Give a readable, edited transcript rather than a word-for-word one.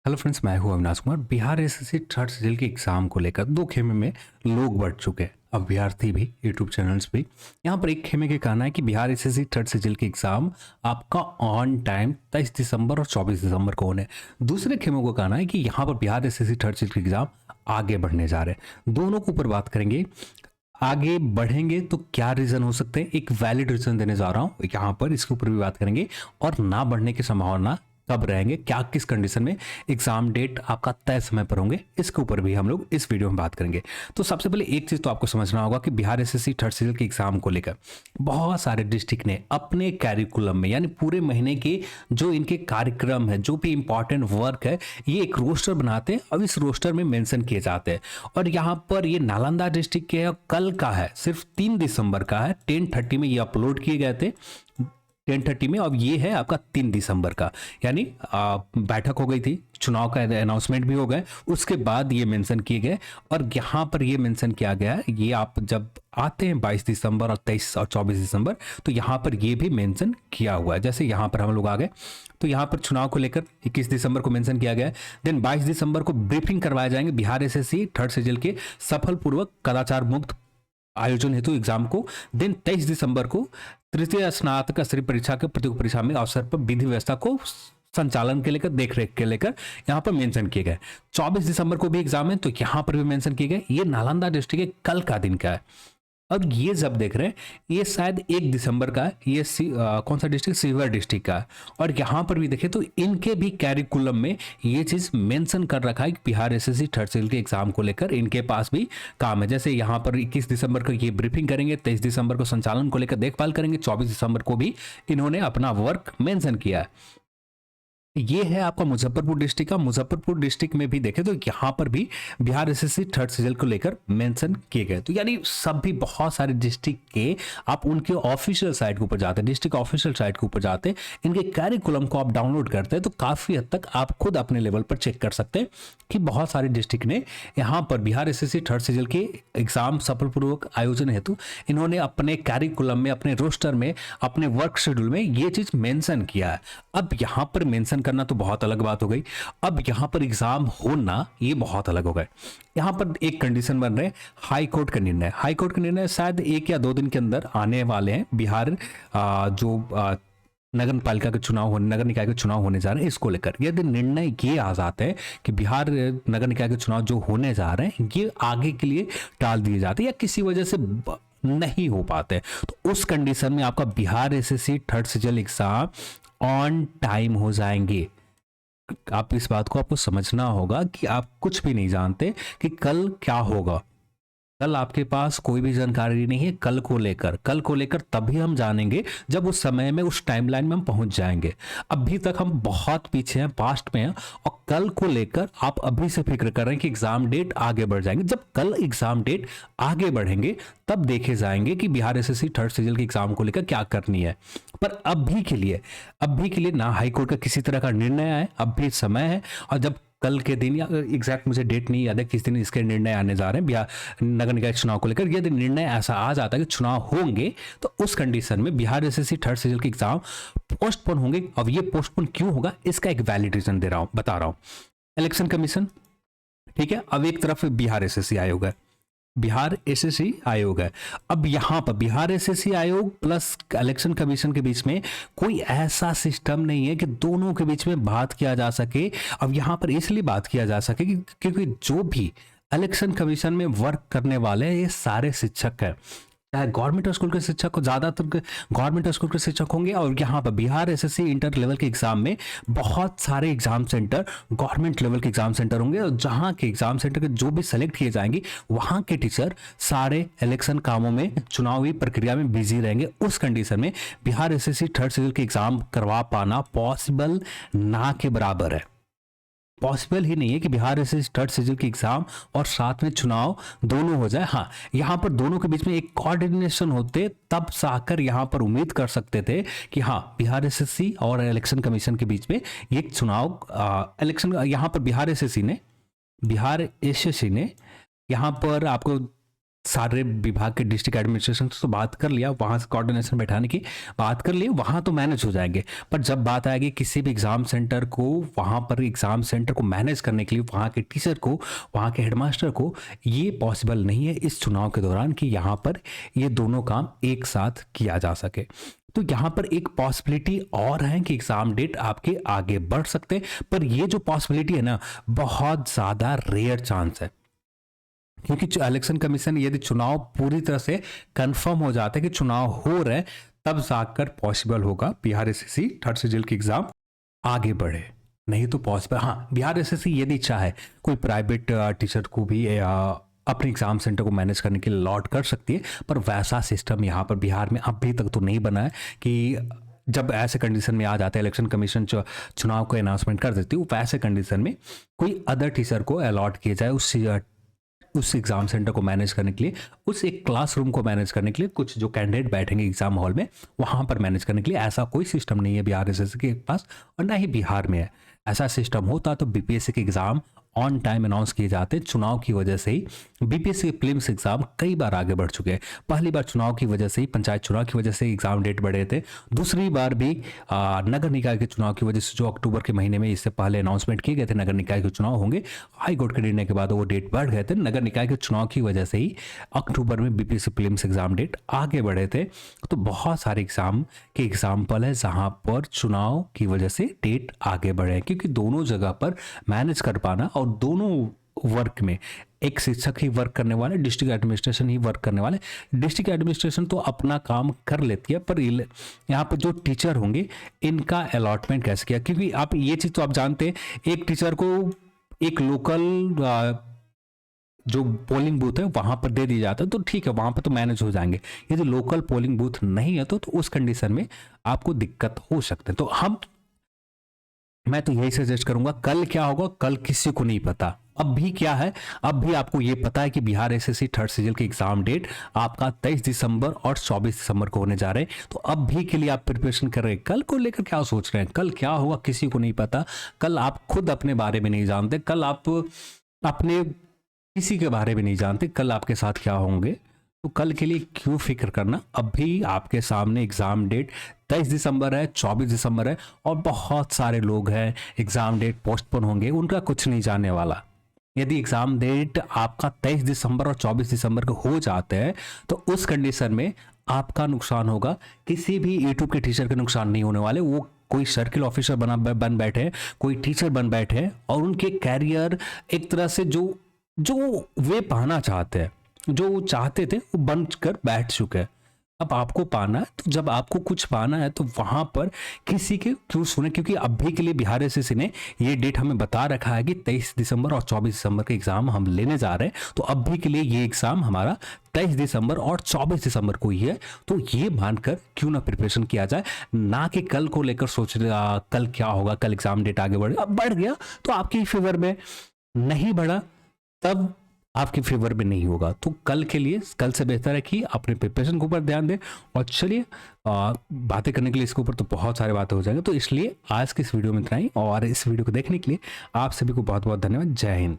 Hello friends, मैं हूं Avinash Kumar. Bihar SSC third season के एग्जाम को लेकर दो खेमे में लोग बढ़ चुके हैं, अभ्यर्थी भी, यूट्यूब चैनल्स भी। यहाँ पर एक खेमे के कहना है कि बिहार एसएससी थर्ड सीजन के एग्जाम आपका ऑन टाइम 23 दिसंबर और 24 दिसंबर को होने। दूसरे खेमे को कहना है कि यहाँ पर बिहार एसएससी थर्ड सीजन के एग्जाम आगे बढ़ने जा रहे हैं। दोनों के ऊपर बात करेंगे। आगे बढ़ेंगे तो क्या रीजन हो सकते हैं, एक वैलिड रीजन देने जा रहा हूं यहाँ पर, इसके ऊपर भी बात करेंगे। और ना बढ़ने की संभावना कब रहेंगे, क्या किस कंडीशन में एग्जाम डेट आपका तय समय पर होंगे, इसके ऊपर भी हम लोग इस वीडियो में बात करेंगे। तो सबसे पहले एक चीज तो आपको समझना होगा कि बिहार एसएससी थर्ड सीजन के एग्जाम को लेकर बहुत सारे डिस्ट्रिक्ट ने अपने कैरिकुलम में, यानी पूरे महीने के जो इनके कार्यक्रम है, जो भी इंपॉर्टेंट वर्क है, ये एक रोस्टर बनाते हैं और इस रोस्टर में मेंशन किए जाते हैं। और यहाँ पर ये नालंदा डिस्ट्रिक्ट के है, कल का है, सिर्फ 3 दिसंबर का है। 10:30 में ये अपलोड किए गए थे, 10:30 में। अब ये है आपका 3 दिसंबर का, यानी बैठक हो गई थी, चुनाव का अनाउंसमेंट भी हो गए, उसके बाद ये मेंशन किए गए। और यहाँ पर ये मेंशन किया गया है, ये आप जब आते हैं 22 दिसंबर और 23 और 24 दिसंबर, तो यहाँ पर ये भी मेंशन किया हुआ है। जैसे यहाँ पर हम लोग आ गए तो यहाँ पर चुनाव को लेकर 21 दिसंबर को मेंशन किया गया है। देन 22 दिसंबर को ब्रीफिंग करवाए जाएंगे बिहार एसएससी थर्ड सीजन के सफल पूर्वक कदाचार मुक्त आयोजन हेतु एग्जाम को। देन 23 दिसंबर को तृतीय स्नातक स्तरीय परीक्षा के प्रतियोगी परीक्षा में अवसर पर विधि व्यवस्था को संचालन के लेकर, देख रेख के लेकर यहाँ पर मेंशन किए गए। 24 दिसंबर को भी एग्जाम है, तो यहाँ पर भी मेंशन किए गए। ये नालंदा डिस्ट्रिक्ट के कल का दिन का है। अब ये जब देख रहे हैं, ये शायद 1 दिसंबर का है। ये कौन सा डिस्ट्रिक्ट, सीवर डिस्ट्रिक्ट का है। और यहाँ पर भी देखें तो इनके भी कैरिकुलम में ये चीज मेंशन कर रखा है कि बिहार एसएससी थर्ड सीजन के एग्जाम को लेकर इनके पास भी काम है। जैसे यहाँ पर 21 दिसंबर को ये ब्रीफिंग करेंगे, 23 दिसंबर को संचालन को लेकर देखभाल करेंगे, 24 दिसंबर को भी इन्होंने अपना वर्क मेंशन किया है। ये है आपका मुजफ्फरपुर डिस्ट्रिक्ट का। मुजफ्फरपुर डिस्ट्रिक्ट में भी देखें तो यहाँ पर भी बिहार एसएससी थर्ड सीजन को लेकर मेंशन किए गए। तो यानी सब भी बहुत सारे डिस्ट्रिक्ट के आप उनके ऑफिशियल साइट के ऊपर जाते हैं, डिस्ट्रिक्ट ऑफिशियल साइट के ऊपर जाते हैं, इनके कैरिकुलम को आप डाउनलोड करते हैं, तो काफी हद तक आप खुद अपने लेवल पर चेक कर सकते हैं कि बहुत सारे डिस्ट्रिक्ट ने यहाँ पर बिहार एसएससी थर्ड सीजन के एग्जाम सफलपूर्वक आयोजन हेतु इन्होंने अपने कैरिकुलम में, अपने रोस्टर में, अपने वर्क शेड्यूल में ये चीज मेंशन किया है। अब यहाँ पर मेंशन करना तो बहुत अलग बात हो गई, अब यहां पर एग्जाम होना ये बहुत अलग हो गए। यहां पर एक कंडीशन बन रहे, हाई कोर्ट का निर्णय। हाई कोर्ट का निर्णय शायद 1 या 2 दिन के अंदर आने वाले हैं। बिहार नगर पालिका के चुनाव होने, नगर निकाय के चुनाव होने जा रहे हैं, इसको लेकर यदि निर्णय ये आ जाते हैं कि बिहार नगर निकाय के चुनाव जो होने जा रहे हैं ये आगे के लिए टाल दिए जाते हैं या किसी वजह से नहीं हो पाते, तो उस कंडीशन में आपका Bihar SSC third season exam on time हो जाएंगे। आप इस बात को आपको समझना होगा कि आप कुछ भी नहीं जानते कि कल क्या होगा। कल आपके पास कोई भी जानकारी नहीं है कल को लेकर तभी हम जानेंगे जब उस समय में, उस टाइमलाइन में हम पहुंच जाएंगे। अभी तक हम बहुत पीछे हैं, पास्ट में हैं, और कल को लेकर आप अभी से फिक्र कर रहे हैं कि एग्जाम डेट आगे बढ़ जाएंगे। जब कल एग्जाम डेट आगे बढ़ेंगे तब देखे जाएंगे कि बिहार एसएससी थर्ड सीजन के एग्जाम को लेकर क्या करनी है। पर अभी के लिए ना हाईकोर्ट का किसी तरह का निर्णय आए, अब भी समय है। और जब कल के दिन, या एग्जैक्ट मुझे डेट नहीं याद है किस दिन इसके निर्णय आने जा रहे हैं बिहार नगर निकाय चुनाव को लेकर, यदि निर्णय ऐसा आ जाता है कि चुनाव होंगे, तो उस कंडीशन में बिहार एसएससी थर्ड सीजन के एग्जाम पोस्टपोन होंगे। अब ये पोस्टपोन क्यों होगा, इसका एक वैलिड रीजन बता रहा हूं। इलेक्शन कमीशन, ठीक है, अब एक तरफ बिहार एसएससी आयोग है, बिहार एसएससी आयोग है। अब यहां पर बिहार एसएससी आयोग प्लस इलेक्शन कमीशन के बीच में कोई ऐसा सिस्टम नहीं है कि दोनों के बीच में बात किया जा सके। अब यहां पर इसलिए बात किया जा सके क्योंकि जो भी इलेक्शन कमीशन में वर्क करने वाले ये सारे शिक्षक हैं, चाहे गवर्नमेंट स्कूल के शिक्षक, ज्यादातर गवर्नमेंट स्कूल के शिक्षक होंगे। और यहाँ पर बिहार एसएससी इंटर लेवल के एग्जाम में बहुत सारे एग्जाम सेंटर गवर्नमेंट लेवल के एग्जाम सेंटर होंगे, और जहाँ के एग्जाम सेंटर के जो भी सेलेक्ट किए जाएंगे वहाँ के टीचर सारे इलेक्शन कामों में, चुनावी प्रक्रिया में बिजी रहेंगे। उस कंडीशन में बिहार एसएससी थर्ड सीजन के एग्जाम करवा पाना पॉसिबल ना के बराबर है। पॉसिबल ही नहीं है कि बिहार एसएससी थर्ड सीजन की एग्जाम और साथ में चुनाव दोनों हो जाए। हाँ, यहां पर दोनों के बीच में एक कोऑर्डिनेशन होते तब साकर यहां पर उम्मीद कर सकते थे कि हाँ, बिहार एसएससी और इलेक्शन कमीशन के बीच में ये चुनाव इलेक्शन, यहां पर बिहार एसएससी ने यहां पर आपको सारे विभाग के डिस्ट्रिक्ट एडमिनिस्ट्रेशन से तो बात कर लिया, वहाँ से कोऑर्डिनेशन बैठाने की बात कर ली, वहाँ तो मैनेज हो जाएंगे। पर जब बात आएगी किसी भी एग्ज़ाम सेंटर को, वहाँ पर एग्ज़ाम सेंटर को मैनेज करने के लिए वहाँ के टीचर को, वहाँ के हेडमास्टर को, ये पॉसिबल नहीं है इस चुनाव के दौरान कि यहाँ पर ये दोनों काम एक साथ किया जा सके। तो यहाँ पर एक पॉसिबिलिटी और है कि एग्ज़ाम डेट आपके आगे बढ़ सकते हैं, पर ये जो पॉसिबिलिटी है ना, बहुत ज़्यादा रेयर चांस है। क्योंकि इलेक्शन कमीशन यदि चुनाव पूरी तरह से कंफर्म हो जाता है कि चुनाव हो रहे हैं, तब जाकर पॉसिबल होगा बिहार एसएससी थर्ड शेड्यूल की एग्जाम आगे बढ़े। नहीं तो पॉसिबल, हाँ, बिहार एसएससी यदि चाहे कोई प्राइवेट टीचर को भी अपने एग्जाम सेंटर को मैनेज करने के लिए अलॉट कर सकती है, पर वैसा सिस्टम यहाँ पर बिहार में अभी तक तो नहीं बना है कि जब ऐसे कंडीशन में आ जाता है इलेक्शन कमीशन चुनाव को अनाउंसमेंट कर देती है, वैसे कंडीशन में कोई अदर टीचर को अलॉट किया जाए उस एग्ज़ाम सेंटर को मैनेज करने के लिए, उस एक क्लासरूम को मैनेज करने के लिए, कुछ जो कैंडिडेट बैठेंगे एग्जाम हॉल में वहाँ पर मैनेज करने के लिए। ऐसा कोई सिस्टम नहीं है बिहार एसएससी के पास, और ना ही बिहार में है। ऐसा सिस्टम होता तो बीपीएससी के एग्ज़ाम ऑन टाइम अनाउंस किए जाते। चुनाव की वजह से ही बीपीएससी के प्रीलिम्स एग्जाम कई बार आगे बढ़ चुके हैं। पहली बार चुनाव की वजह से ही, पंचायत चुनाव की वजह से एग्जाम डेट बढ़े थे। दूसरी बार भी नगर निकाय के चुनाव की वजह से, जो अक्टूबर के महीने में इससे पहले अनाउंसमेंट किए गए थे नगर निकाय के चुनाव होंगे, हाई कोर्ट के निर्णय के बाद वो डेट बढ़ गए थे। नगर निकाय के चुनाव की वजह से ही अक्टूबर में बीपीएससी प्रीलिम्स एग्जाम डेट आगे बढ़े थे। तो बहुत सारे एग्जाम के एग्जाम्पल है जहां पर चुनाव की वजह से डेट आगे बढ़े, क्योंकि दोनों जगह पर मैनेज कर पाना, और दोनों वर्क में एक शिक्षक ही वर्क करने वाले, डिस्ट्रिक्ट एडमिनिस्ट्रेशन ही वर्क करने वाले। डिस्ट्रिक्ट एडमिनिस्ट्रेशन तो अपना काम कर लेती है, पर यहाँ पर जो टीचर होंगे इनका अलॉटमेंट कैसे किया, क्योंकि आप ये चीज़ तो आप जानते हैं, एक टीचर को एक लोकल जो पोलिंग बूथ है वहां पर दे दिया जाता है तो ठीक है, वहां पर तो मैनेज हो जाएंगे। यदि लोकल पोलिंग बूथ नहीं है तो उस कंडीशन में आपको दिक्कत हो सकते हैं। तो मैं तो यही सजेस्ट करूंगा, कल क्या होगा कल किसी को नहीं पता। अब भी क्या है, अब भी आपको ये पता है कि बिहार एसएससी थर्ड सीजन की एग्जाम डेट आपका 23 दिसंबर और 24 दिसंबर को होने जा रहे हैं। तो अब भी के लिए आप प्रिपरेशन कर रहे हैं। कल को लेकर क्या सोच रहे हैं, कल क्या होगा किसी को नहीं पता। कल आप खुद अपने बारे में नहीं जानते, कल आप अपने किसी के बारे में नहीं जानते कल आपके साथ क्या होंगे। तो कल के लिए क्यों फिक्र करना, अब भी आपके सामने एग्जाम डेट 23 दिसंबर है, 24 दिसंबर है, और बहुत सारे लोग हैं एग्जाम डेट पोस्टपोन होंगे, उनका कुछ नहीं जाने वाला। यदि एग्जाम डेट आपका 23 दिसंबर और 24 दिसंबर को हो जाते हैं तो उस कंडीशन में आपका नुकसान होगा, किसी भी यूट्यूब के टीचर के नुकसान नहीं होने वाले। वो कोई सर्किल ऑफिसर बन बैठे, कोई टीचर बन बैठे, और उनके कैरियर एक तरह से जो वे पाना चाहते हैं, जो वो चाहते थे, वो बन कर बैठ चुके हैं। अब आपको पाना है, तो जब आपको कुछ पाना है तो वहां पर किसी के क्यों सुने, क्योंकि अभी के लिए बिहार एसएससी ने ये डेट हमें बता रखा है कि 23 दिसंबर और 24 दिसंबर के एग्जाम हम लेने जा रहे हैं। तो अभी के लिए ये एग्जाम हमारा 23 दिसंबर और 24 दिसंबर को ही है। तो ये मानकर क्यों ना प्रिपरेशन किया जाए, ना कि कल को लेकर सोच रहे कल क्या होगा, कल एग्जाम डेट आगे बढ़े। अब बढ़ गया तो आपके फेवर में, नहीं बढ़ा तब आपके फेवर में नहीं होगा। तो कल के लिए, कल से बेहतर है कि अपने प्रिपरेशन के ऊपर ध्यान दें। और चलिए, बातें करने के लिए इसके ऊपर तो बहुत सारी बातें हो जाएंगे, तो इसलिए आज की इस वीडियो में इतना ही, और इस वीडियो को देखने के लिए आप सभी को बहुत बहुत धन्यवाद। जय हिंद।